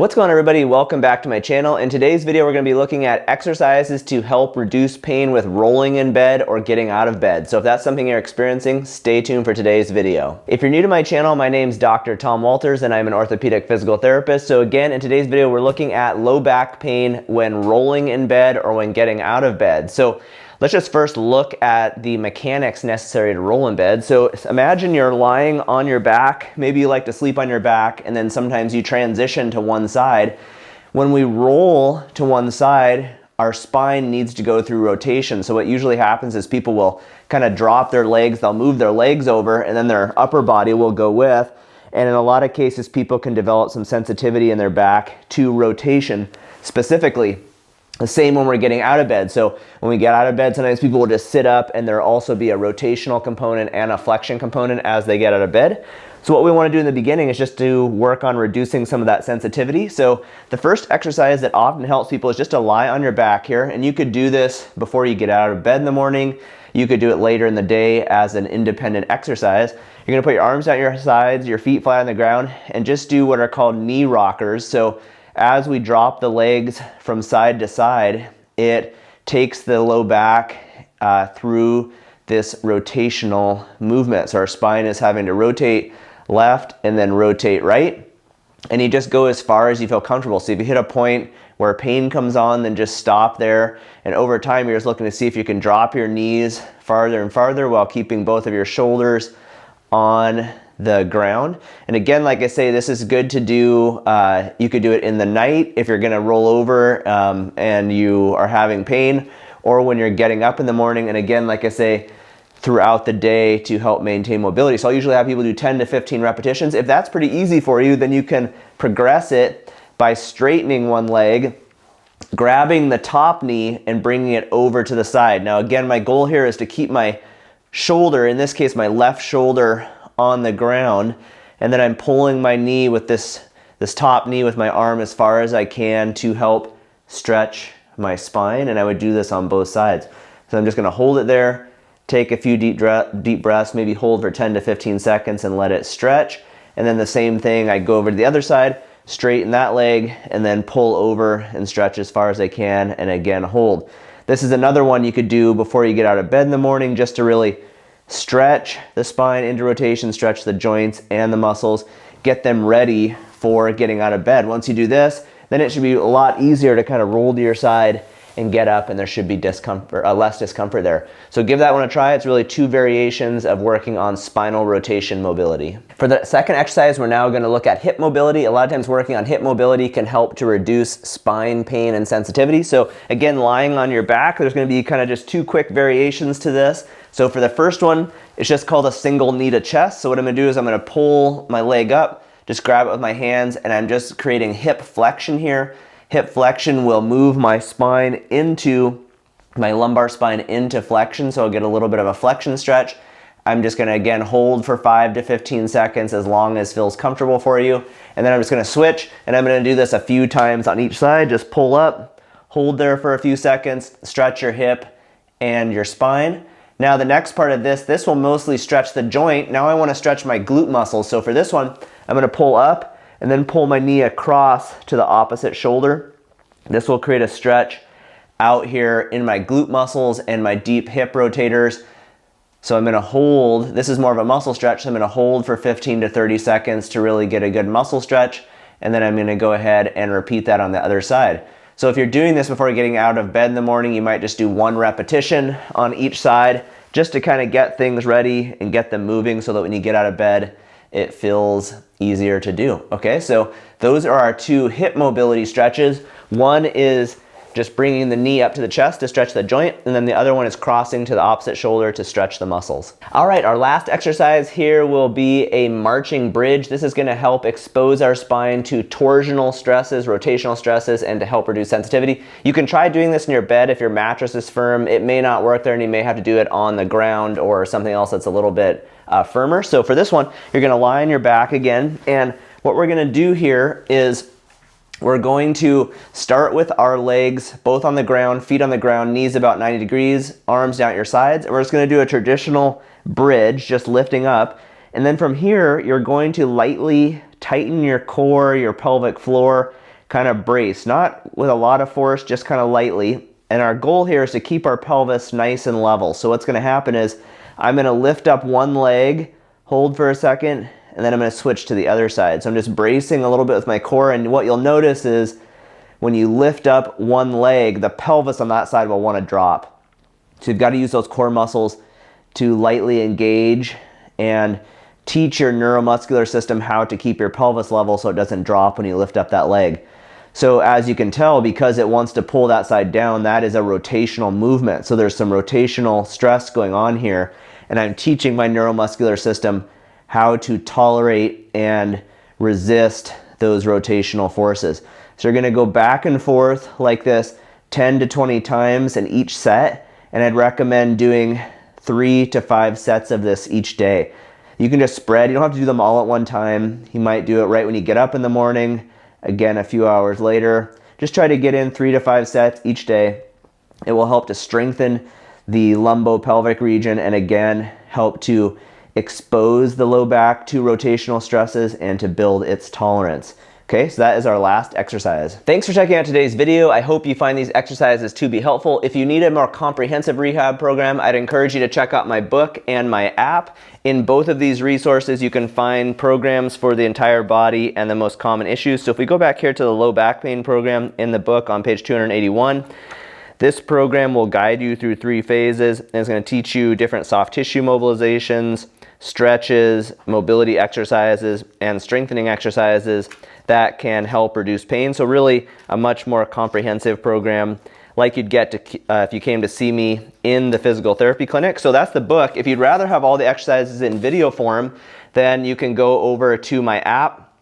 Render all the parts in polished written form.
What's going on, everybody? Welcome back to my channel. In today's video, we're going to be looking at exercises to help reduce pain with rolling in bed or getting out of bed. So if that's something you're experiencing, stay tuned for today's video. If you're new to my channel, my name's Dr. Tom Walters and I'm an orthopedic physical therapist. So again, in today's video, we're looking at low back pain when rolling in bed or when getting out of bed. So let's just first look at the mechanics necessary to roll in bed. So imagine you're lying on your back. Maybe you like to sleep on your back, and then sometimes you transition to one side. When we roll to one side, our spine needs to go through rotation. So what usually happens is people will kind of drop their legs, they'll move their legs over, and then their upper body will go with. And in a lot of cases, people can develop some sensitivity in their back to rotation specifically. The same when we're getting out of bed. So when we get out of bed, sometimes people will just sit up and there'll also be a rotational component and a flexion component as they get out of bed. So what we want to do in the beginning is just to work on reducing some of that sensitivity. So the first exercise that often helps people is just to lie on your back here. And you could do this before you get out of bed in the morning. You could do it later in the day as an independent exercise. You're going to put your arms down your sides, your feet flat on the ground, and just do what are called knee rockers. So as we drop the legs from side to side, it takes the low back through this rotational movement. So our spine is having to rotate left and then rotate right. And you just go as far as you feel comfortable. So if you hit a point where pain comes on, then just stop there. And over time, you're just looking to see if you can drop your knees farther and farther while keeping both of your shoulders on the ground. And again, like I say, this is good to do. You could do it in the night if you're going to roll over and you are having pain, or when you're getting up in the morning. And again, like I say, throughout the day to help maintain mobility. So I'll usually have people do 10 to 15 repetitions. If that's pretty easy for you, then you can progress it by straightening one leg, grabbing the top knee and bringing it over to the side. Now again, my goal here is to keep my shoulder, in this case, my left shoulder, on the ground, and then I'm pulling my knee with this top knee with my arm as far as I can to help stretch my spine, and I would do this on both sides. So I'm just going to hold it there, take a few deep breaths, maybe hold for 10 to 15 seconds and let it stretch, and then the same thing, I go over to the other side, straighten that leg, and then pull over and stretch as far as I can, and again hold. This is another one you could do before you get out of bed in the morning, just to really stretch the spine into rotation, stretch the joints and the muscles, get them ready for getting out of bed. Once you do this, then it should be a lot easier to kind of roll to your side and get up, and there should be less discomfort there. So give that one a try. It's really two variations of working on spinal rotation mobility. For the second exercise, we're now going to look at hip mobility. A lot of times working on hip mobility can help to reduce spine pain and sensitivity. So again, lying on your back, there's going to be kind of just two quick variations to this. So for the first one, it's just called a single knee to chest. So what I'm going to do is I'm going to pull my leg up, just grab it with my hands, and I'm just creating hip flexion here. Hip flexion will move my spine into, my lumbar spine into flexion, so I'll get a little bit of a flexion stretch. I'm just going to again hold for 5 to 15 seconds as long as feels comfortable for you. And then I'm just going to switch, and I'm going to do this a few times on each side. Just pull up, hold there for a few seconds, stretch your hip and your spine. Now the next part of this will mostly stretch the joint. Now I want to stretch my glute muscles. So for this one, I'm going to pull up and then pull my knee across to the opposite shoulder. This will create a stretch out here in my glute muscles and my deep hip rotators. So I'm going to hold, this is more of a muscle stretch, so I'm going to hold for 15 to 30 seconds to really get a good muscle stretch, and then I'm going to go ahead and repeat that on the other side. So if you're doing this before getting out of bed in the morning, you might just do one repetition on each side just to kind of get things ready and get them moving so that when you get out of bed, it feels easier to do. Okay, so those are our two hip mobility stretches. One is just bringing the knee up to the chest to stretch the joint, and then the other one is crossing to the opposite shoulder to stretch the muscles. All right, our last exercise here will be a marching bridge. This is going to help expose our spine to torsional stresses, rotational stresses, and to help reduce sensitivity. You can try doing this in your bed if your mattress is firm. It may not work there, and you may have to do it on the ground or something else that's a little bit firmer. So for this one, you're going to lie on your back again, and what we're going to do here is we're going to start with our legs both on the ground, feet on the ground, knees about 90 degrees, arms down at your sides. And we're just going to do a traditional bridge, just lifting up. And then from here, you're going to lightly tighten your core, your pelvic floor, kind of brace, not with a lot of force, just kind of lightly. And our goal here is to keep our pelvis nice and level. So what's going to happen is I'm going to lift up one leg, hold for a second, and then I'm going to switch to the other side. So I'm just bracing a little bit with my core, and what you'll notice is when you lift up one leg, the pelvis on that side will want to drop. So you've got to use those core muscles to lightly engage and teach your neuromuscular system how to keep your pelvis level so it doesn't drop when you lift up that leg. So as you can tell, because it wants to pull that side down, that is a rotational movement. So there's some rotational stress going on here, and I'm teaching my neuromuscular system how to tolerate and resist those rotational forces. So you're going to go back and forth like this 10 to 20 times in each set, and I'd recommend doing 3 to 5 sets of this each day. You can just spread. You don't have to do them all at one time. You might do it right when you get up in the morning, again a few hours later. Just try to get in 3 to 5 sets each day. It will help to strengthen the lumbopelvic region and again help to expose the low back to rotational stresses and to build its tolerance. Okay, so that is our last exercise. Thanks for checking out today's video. I hope you find these exercises to be helpful. If you need a more comprehensive rehab program, I'd encourage you to check out my book and my app. In both of these resources, you can find programs for the entire body and the most common issues. So if we go back here to the low back pain program in the book on page 281, this program will guide you through 3 phases, and it's going to teach you different soft tissue mobilizations, stretches, mobility exercises, and strengthening exercises that can help reduce pain. So really a much more comprehensive program like you'd get to, if you came to see me in the physical therapy clinic. So that's the book. If you'd rather have all the exercises in video form, then you can go over to my app.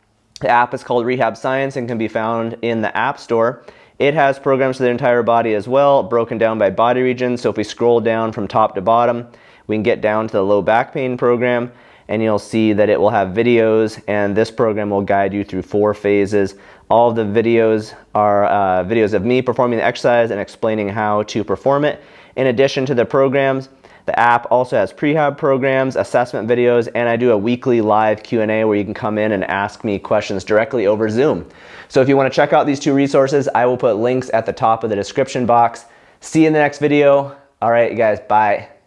The app is called Rehab Science and can be found in the App Store. It has programs for the entire body as well, broken down by body regions. So if we scroll down from top to bottom, we can get down to the low back pain program, and you'll see that it will have videos, and this program will guide you through 4 phases. All of the videos are videos of me performing the exercise and explaining how to perform it. In addition to the programs, the app also has prehab programs, assessment videos, and I do a weekly live Q&A where you can come in and ask me questions directly over Zoom. So if you want to check out these 2 resources, I will put links at the top of the description box. See you in the next video. All right, you guys, bye.